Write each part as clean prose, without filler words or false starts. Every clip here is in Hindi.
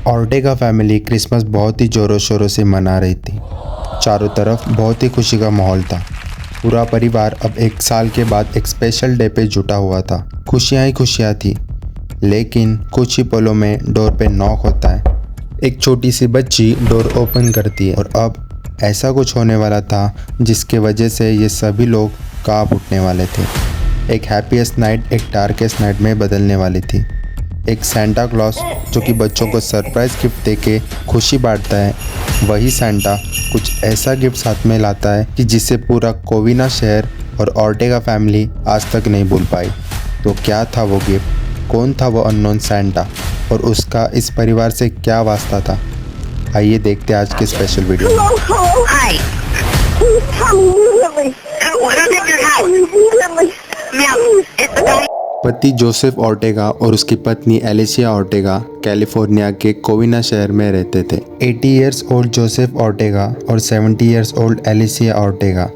ऑर्टेगा फैमिली क्रिसमस बहुत ही ज़ोरों शोरों से मना रही थी। चारों तरफ बहुत ही खुशी का माहौल था। पूरा परिवार अब 1 साल के बाद एक स्पेशल डे पे जुटा हुआ था। खुशियाँ ही खुशियाँ थी, लेकिन कुछ ही पलों में डोर पे नॉक होता है। एक छोटी सी बच्ची डोर ओपन करती है और अब ऐसा कुछ होने वाला था जिसके वजह से ये सभी लोग कांप उठने वाले थे। एक हैप्पीएस्ट नाइट एक डार्केस्ट नाइट में बदलने वाली थी। एक सेंटा क्लॉज जो कि बच्चों को सरप्राइज गिफ्ट देके खुशी बांटता है, वही सेंटा कुछ ऐसा गिफ्ट साथ में लाता है कि जिसे पूरा कोविना शहर और ऑर्टेगा फैमिली आज तक नहीं भूल पाई। तो क्या था वो गिफ्ट? कौन था वो अननोन सेंटा और उसका इस परिवार से क्या वास्ता था? आइए देखते हैं आज के special video. Hi. Please tell me immediately. Who's at your house? Immediately. Ma'am, it's the guy. पति जोसेफ ऑर्टेगा और उसकी पत्नी एलिसिया ऑर्टेगा कैलिफोर्निया के कोविना शहर में रहते थे। 80 इयर्स ओल्ड जोसेफ ऑर्टेगा और 70 इयर्स ओल्ड एलिसिया ऑर्टेगा,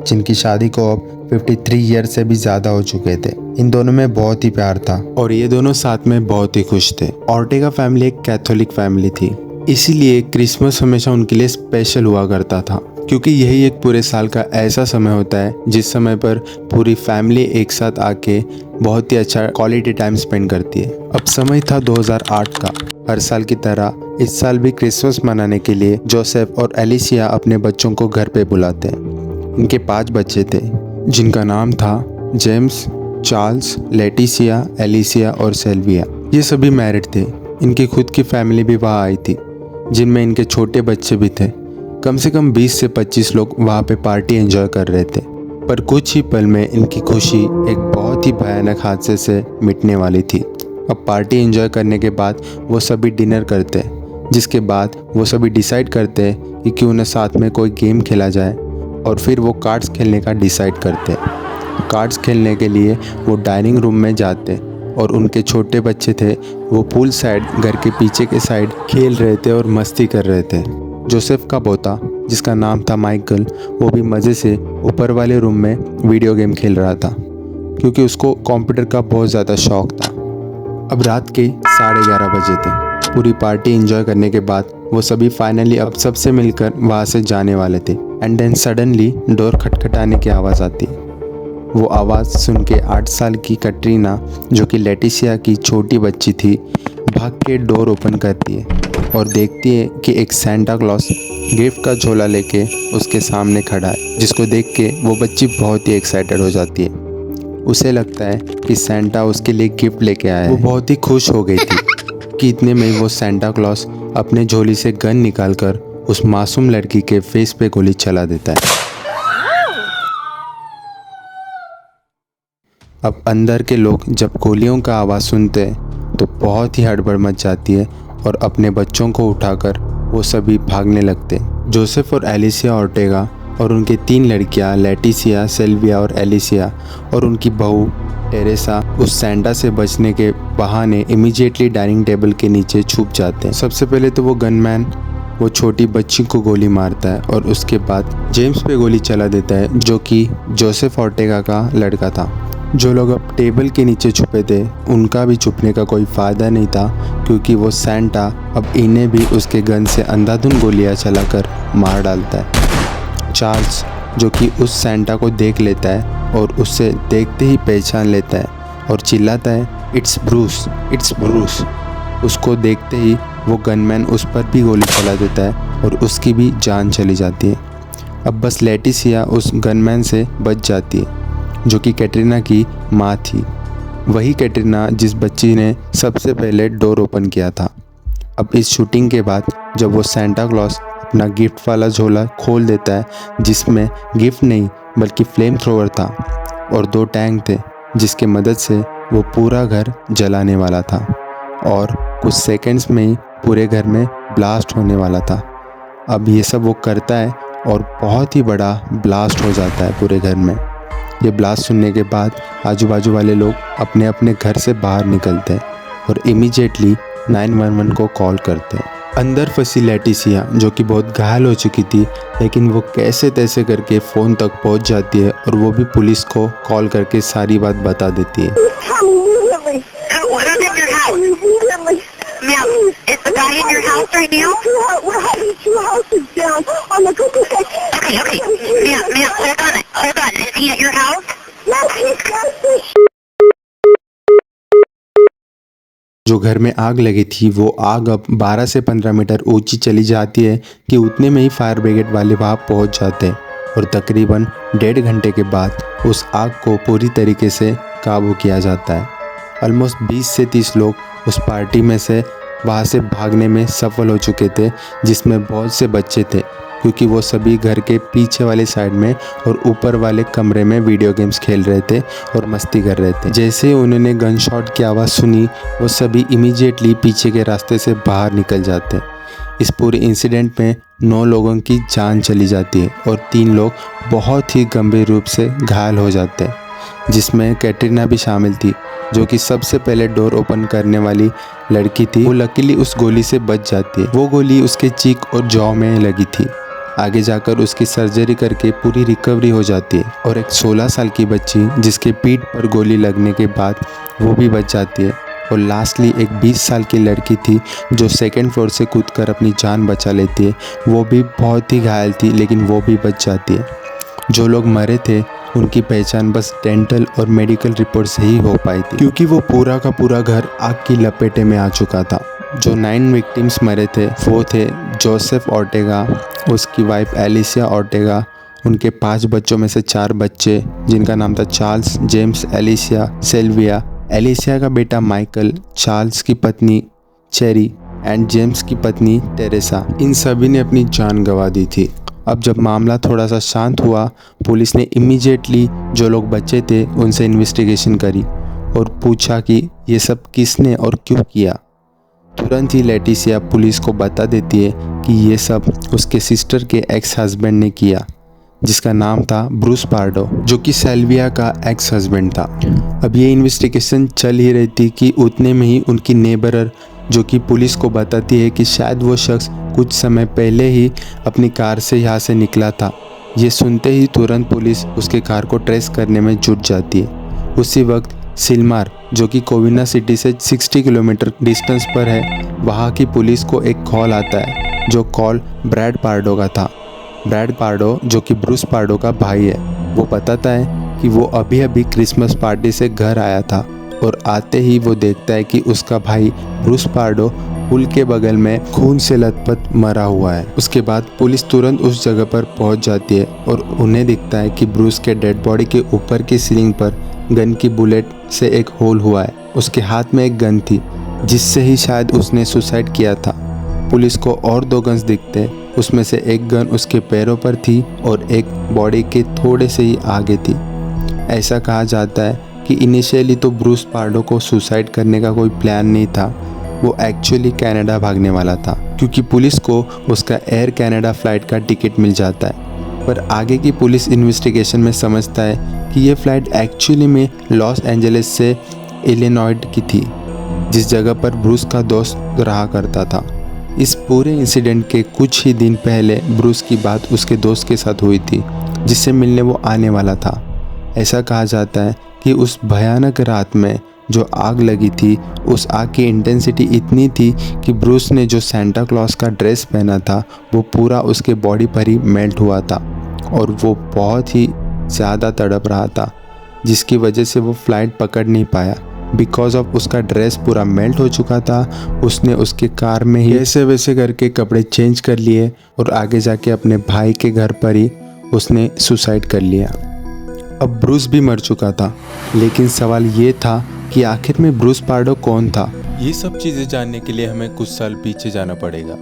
जिनकी शादी को अब 53 ईयर्स से भी ज़्यादा हो चुके थे। इन दोनों में बहुत ही प्यार था और ये दोनों साथ में बहुत ही खुश थे। ऑर्टेगा फैमिली एक कैथोलिक फैमिली थी, इसीलिए क्रिसमस हमेशा उनके लिए स्पेशल हुआ करता था, क्योंकि यही एक पूरे साल का ऐसा समय होता है जिस समय पर पूरी फैमिली एक साथ आके बहुत ही अच्छा क्वालिटी टाइम स्पेंड करती है। अब समय था 2008 का। हर साल की तरह इस साल भी क्रिसमस मनाने के लिए जोसेफ और एलिसिया अपने बच्चों को घर पे बुलाते हैं। इनके 5 बच्चे थे, जिनका नाम था जेम्स, चार्ल्स, लेटिसिया, एलिसिया और सेल्विया। ये सभी मैरिड थे। इनकी खुद की फैमिली भी वहाँ आई थी, जिनमें इनके छोटे बच्चे भी थे। कम से कम 20 से 25 लोग वहाँ पे पार्टी एंजॉय कर रहे थे। पर कुछ ही पल में इनकी खुशी एक बहुत ही भयानक हादसे से मिटने वाली थी। अब पार्टी एंजॉय करने के बाद वो सभी डिनर करते, जिसके बाद वो सभी डिसाइड करते कि क्यों न साथ में कोई गेम खेला जाए, और फिर वो कार्ड्स खेलने का डिसाइड करते। कार्ड्स खेलने के लिए वो डाइनिंग रूम में जाते और उनके छोटे बच्चे थे, वो पूल साइड घर के पीछे के साइड खेल रहे थे और मस्ती कर रहे थे। जोसेफ का पोता, जिसका नाम था माइकल, वो भी मज़े से ऊपर वाले रूम में वीडियो गेम खेल रहा था, क्योंकि उसको कंप्यूटर का बहुत ज़्यादा शौक था। अब रात के 11:30 बजे थे। पूरी पार्टी एंजॉय करने के बाद वो सभी फाइनली अब सबसे मिलकर वहाँ से जाने वाले थे। एंड देन सडनली डोर खटखटाने की आवाज़ आती है। वो आवाज़ सुन के 8 साल की कैटरीना, जो कि लेटिसिया की छोटी बच्ची थी, भाग के डोर ओपन करती है और देखती है कि एक सेंटा क्लॉज गिफ्ट का झोला लेके उसके सामने खड़ा है, जिसको देख के वो बच्ची बहुत ही एक्साइटेड हो जाती है। उसे लगता है कि सेंटा उसके लिए गिफ्ट लेके आया है। वो बहुत ही खुश हो गई थी कि इतने में वो सेंटा क्लॉज अपने झोली से गन निकालकर उस मासूम लड़की के फेस पे गोली चला देता है। अब अंदर के लोग जब गोलियों का आवाज़ सुनते हैं तो बहुत ही हड़बड़ मच जाती है और अपने बच्चों को उठाकर वो सभी भागने लगते। जोसेफ और एलिसिया ऑर्टेगा और उनके 3 लड़कियां लेटिसिया, सेल्विया और एलिसिया और उनकी बहू टेरेसा उस सेंटा से बचने के बहाने इमीडिएटली डाइनिंग टेबल के नीचे छुप जाते हैं। सबसे पहले तो वो गनमैन वो छोटी बच्ची को गोली मारता है और उसके बाद जेम्स पे गोली चला देता है, जो कि जोसेफ ऑर्टेगा का लड़का था। जो लोग अब टेबल के नीचे छुपे थे, उनका भी छुपने का कोई फ़ायदा नहीं था, क्योंकि वो सेंटा अब इन्हें भी उसके गन से अंधाधुंध गोलियां चलाकर मार डालता है। चार्ल्स, जो कि उस सेंटा को देख लेता है और उससे देखते ही पहचान लेता है और चिल्लाता है, इट्स ब्रूस, इट्स ब्रूस। उसको देखते ही वो गनमैन उस पर भी गोली चला देता है और उसकी भी जान चली जाती है। अब बस लेटिसिया उस गनमैन से बच जाती है, जो कि कैटरीना की माँ थी। वही कैटरीना जिस बच्ची ने सबसे पहले डोर ओपन किया था। अब इस शूटिंग के बाद जब वो सेंटा क्लॉज अपना गिफ्ट वाला झोला खोल देता है, जिसमें गिफ्ट नहीं बल्कि फ्लेम थ्रोवर था और 2 टैंक थे, जिसके मदद से वो पूरा घर जलाने वाला था और कुछ सेकंड्स में ही पूरे घर में ब्लास्ट होने वाला था। अब ये सब वो करता है और बहुत ही बड़ा ब्लास्ट हो जाता है पूरे घर में। ये ब्लास्ट सुनने के बाद आजू बाजू वाले लोग अपने अपने घर से बाहर निकलते हैं और इमीडिएटली 911 को कॉल करते हैं। अंदर फंसी लेटिसिया, जो कि बहुत घायल हो चुकी थी, लेकिन वो कैसे तैसे करके फ़ोन तक पहुंच जाती है और वो भी पुलिस को कॉल करके सारी बात बता देती है। Ma'am, is the guy in your house right now? We're having 2 houses down on the Google site. Okay. Ma'am, hold on. Is he at your house? Yes, he's got this. जो घर में आग लगी थी वो आग अब 12 से 15 मीटर ऊंची चली जाती है कि उतने में ही फायर ब्रिगेड वाले वहाँ पहुँच जाते हैं और तकरीबन 1.5 घंटे के बाद उस आग को पूरी तरीके से काबू किया जाता है। ऑलमोस्ट 20 से 30 लोग उस पार्टी में से वहाँ से भागने में सफल हो चुके थे, जिसमें बहुत से बच्चे थे क्योंकि वो सभी घर के पीछे वाले साइड में और ऊपर वाले कमरे में वीडियो गेम्स खेल रहे थे और मस्ती कर रहे थे। जैसे ही उन्होंने गन शॉट की आवाज़ सुनी वो सभी इमीडिएटली पीछे के रास्ते से बाहर निकल जाते। इस पूरे इंसिडेंट में 9 लोगों की जान चली जाती है और 3 लोग बहुत ही गंभीर रूप से घायल हो जाते हैं, जिसमें कैटरीना भी शामिल थी जो कि सबसे पहले डोर ओपन करने वाली लड़की थी। वो लकीली उस गोली से बच जाती है। वो गोली उसके चीक और जॉ में लगी थी। आगे जाकर उसकी सर्जरी करके पूरी रिकवरी हो जाती है और एक 16 साल की बच्ची जिसके पीठ पर गोली लगने के बाद वो भी बच जाती है। और लास्टली एक 20 साल की लड़की थी जो 2nd फ्लोर से कूदकर अपनी जान बचा लेती है। वो भी बहुत ही घायल थी लेकिन वो भी बच जाती है। जो लोग मरे थे उनकी पहचान बस डेंटल और मेडिकल रिपोर्ट से ही हो पाई थी क्योंकि वो पूरा का पूरा घर आग की लपेटे में आ चुका था। जो 9 विक्टिम्स मरे थे वो थे जोसेफ ऑर्टेगा, उसकी वाइफ एलिसिया ऑर्टेगा, उनके 5 बच्चों में से 4 बच्चे जिनका नाम था चार्ल्स, जेम्स, एलिसिया, सेल्विया, एलिसिया का बेटा माइकल, चार्ल्स की पत्नी चेरी एंड जेम्स की पत्नी टेरेसा। इन सभी ने अपनी जान गंवा दी थी। अब जब मामला थोड़ा सा शांत हुआ, पुलिस ने इमीडिएटली जो लोग बचे थे उनसे इन्वेस्टिगेशन करी और पूछा कि ये सब किसने और क्यों किया। तुरंत ही लेटिसिया पुलिस को बता देती है कि ये सब उसके सिस्टर के एक्स हस्बैंड ने किया, जिसका नाम था ब्रूस पार्डो, जो कि सेल्विया का एक्स हस्बैंड था। अब ये इन्वेस्टिगेशन चल ही रही थी कि उतने में ही उनकी नेबरर जो कि पुलिस को बताती है कि शायद वो शख्स कुछ समय पहले ही अपनी कार से यहाँ से निकला था। ये सुनते ही तुरंत पुलिस उसके कार को ट्रेस करने में जुट जाती है। उसी वक्त सिलमार जो कि कोविना सिटी से 60 किलोमीटर डिस्टेंस पर है, वहाँ की पुलिस को एक कॉल आता है जो कॉल ब्रैड पार्डो का था। ब्रैड पार्डो जो कि ब्रूस पार्डो का भाई है, वो बताता है कि वो अभी अभी क्रिसमस पार्टी से घर आया था और आते ही वो देखता है कि उसका भाई ब्रूस पार्डो पुल के बगल में खून से लथपथ मरा हुआ है। उसके बाद पुलिस तुरंत उस जगह पर पहुंच जाती है और उन्हें दिखता है कि ब्रूस के डेड बॉडी के ऊपर की सीलिंग पर गन की बुलेट से एक होल हुआ है। उसके हाथ में एक गन थी जिससे ही शायद उसने सुसाइड किया था। पुलिस को और 2 गन्स दिखते, उसमें से एक गन उसके पैरों पर थी और एक बॉडी के थोड़े से ही आगे थी। ऐसा कहा जाता है कि इनिशियली तो ब्रूस पार्डो को सुसाइड करने का कोई प्लान नहीं था, वो एक्चुअली कनाडा भागने वाला था क्योंकि पुलिस को उसका एयर कनाडा फ्लाइट का टिकट मिल जाता है। पर आगे की पुलिस इन्वेस्टिगेशन में समझता है कि ये फ़्लाइट एक्चुअली में लॉस एंजलिस से इलिनॉइस की थी, जिस जगह पर ब्रूस का दोस्त रहा करता था। इस पूरे इंसिडेंट के कुछ ही दिन पहले ब्रूस की बात उसके दोस्त के साथ हुई थी जिससे मिलने वो आने वाला था। ऐसा कहा जाता है कि उस भयानक रात में जो आग लगी थी, उस आग की इंटेंसिटी इतनी थी कि ब्रूस ने जो सेंटा क्लॉज का ड्रेस पहना था वो पूरा उसके बॉडी पर ही मेल्ट हुआ था और वो बहुत ही ज़्यादा तड़प रहा था, जिसकी वजह से वो फ्लाइट पकड़ नहीं पाया। बिकॉज ऑफ उसका ड्रेस पूरा मेल्ट हो चुका था, उसने उसके कार में ही ऐसे वैसे करके कपड़े चेंज कर लिए और आगे जाके अपने भाई के घर पर ही उसने सुसाइड कर लिया। अब ब्रूस भी मर चुका था, लेकिन सवाल ये था कि आखिर में ब्रूस पार्डो कौन था। ये सब चीज़ें जानने के लिए हमें कुछ साल पीछे जाना पड़ेगा।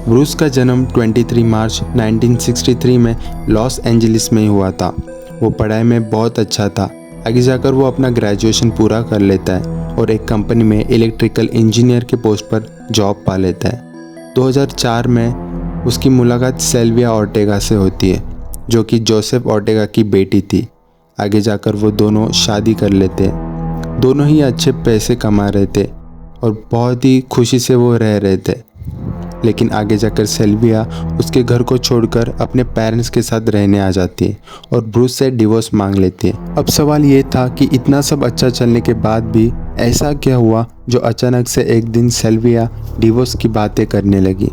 ब्रूस का जन्म 23 मार्च 1963 में लॉस एंजलिस में ही हुआ था। वो पढ़ाई में बहुत अच्छा था। आगे जाकर वो अपना ग्रेजुएशन पूरा कर लेता है और एक कंपनी में इलेक्ट्रिकल इंजीनियर के पोस्ट पर जॉब पा लेता है। 2004 में उसकी मुलाकात सेल्विया ऑर्टेगा से होती है, जो कि जोसेफ ऑर्टेगा की बेटी थी। आगे जाकर वो दोनों शादी कर लेते हैं। दोनों ही अच्छे पैसे कमा रहे थे और बहुत ही खुशी से वो रह रहे थे। लेकिन आगे जाकर सेल्विया उसके घर को छोड़कर अपने पेरेंट्स के साथ रहने आ जाती है और ब्रूस से डिवोर्स मांग लेती है। अब सवाल ये था कि इतना सब अच्छा चलने के बाद भी ऐसा क्या हुआ जो अचानक से एक दिन सेल्विया डिवोर्स की बातें करने लगी,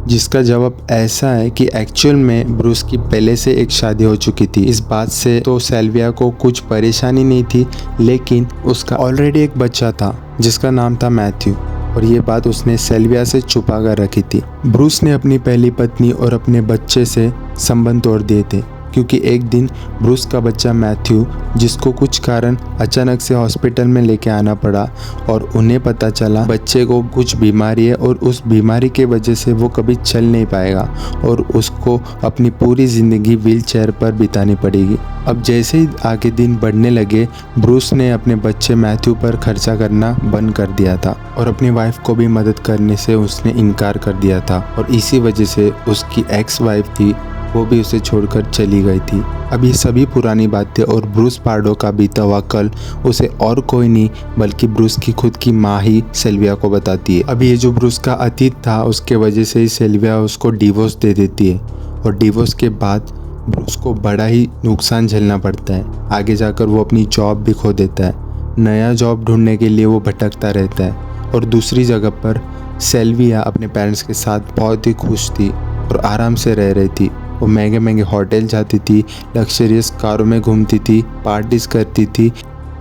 जिसका जवाब ऐसा है कि एक्चुअल में ब्रूस की पहले से एक शादी हो चुकी थी। इस बात से तो सेल्विया को कुछ परेशानी नहीं थी, लेकिन उसका ऑलरेडी एक बच्चा था जिसका नाम था मैथ्यू, और ये बात उसने सेल्विया से छुपा कर रखी थी। ब्रूस ने अपनी पहली पत्नी और अपने बच्चे से संबंध तोड़ दिए थे क्योंकि एक दिन ब्रूस का बच्चा मैथ्यू, जिसको कुछ कारण अचानक से हॉस्पिटल में लेके आना पड़ा और उन्हें पता चला बच्चे को कुछ बीमारी है और उस बीमारी के वजह से वो कभी चल नहीं पाएगा और उसको अपनी पूरी ज़िंदगी व्हील चेयर पर बितानी पड़ेगी। अब जैसे ही आगे दिन बढ़ने लगे, ब्रूस ने अपने बच्चे मैथ्यू पर खर्चा करना बंद कर दिया था और अपनी वाइफ को भी मदद करने से उसने इनकार कर दिया था और इसी वजह से उसकी एक्स वाइफ थी वो भी उसे छोड़कर चली गई थी। अब ये सभी पुरानी बातें और ब्रूस पार्डो का बीता हुआ कल उसे और कोई नहीं बल्कि ब्रूस की खुद की माँ ही सेल्विया को बताती है। अब ये जो ब्रूस का अतीत था उसके वजह से ही सेल्विया उसको डिवोर्स दे देती है और डिवोर्स के बाद ब्रूस को बड़ा ही नुकसान झेलना पड़ता है। आगे जाकर वो अपनी जॉब भी खो देता है, नया जॉब ढूंढने के लिए वो भटकता रहता है और दूसरी जगह पर सेल्विया अपने पेरेंट्स के साथ बहुत ही खुश थी और आराम से रह रही थी। वो महंगे महंगे होटल जाती थी, लग्जरियस कारों में घूमती थी, पार्टीज करती थी।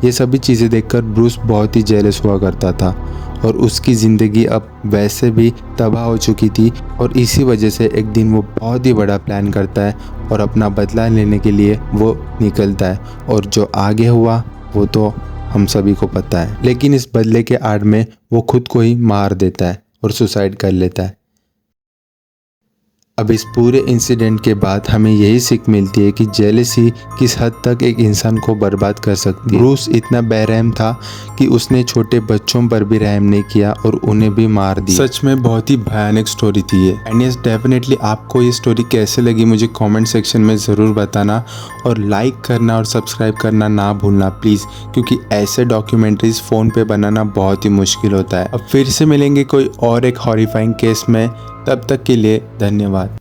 ये सभी चीज़ें देखकर ब्रूस बहुत ही जेलस हुआ करता था और उसकी ज़िंदगी अब वैसे भी तबाह हो चुकी थी और इसी वजह से एक दिन वो बहुत ही बड़ा प्लान करता है और अपना बदला लेने के लिए वो निकलता है और जो आगे हुआ वो तो हम सभी को पता है। लेकिन इस बदले के आड़ में वो खुद को ही मार देता है और सुसाइड कर लेता है। अब इस पूरे इंसिडेंट के बाद हमें यही सीख मिलती है कि जेलसी किस हद तक एक इंसान को बर्बाद कर सकती है। ब्रूस इतना बेरहम था कि उसने छोटे बच्चों पर भी रहम नहीं किया और उन्हें भी मार दिया। सच में बहुत ही भयानक स्टोरी थी ये। एंड यस, डेफिनेटली आपको ये स्टोरी कैसे लगी मुझे कमेंट सेक्शन में ज़रूर बताना और लाइक करना और सब्सक्राइब करना ना भूलना प्लीज़, क्योंकि ऐसे डॉक्यूमेंट्रीज फ़ोन पे बनाना बहुत ही मुश्किल होता है। अब फिर से मिलेंगे कोई और एक हॉरिफाइंग केस में, तब तक के लिए धन्यवाद।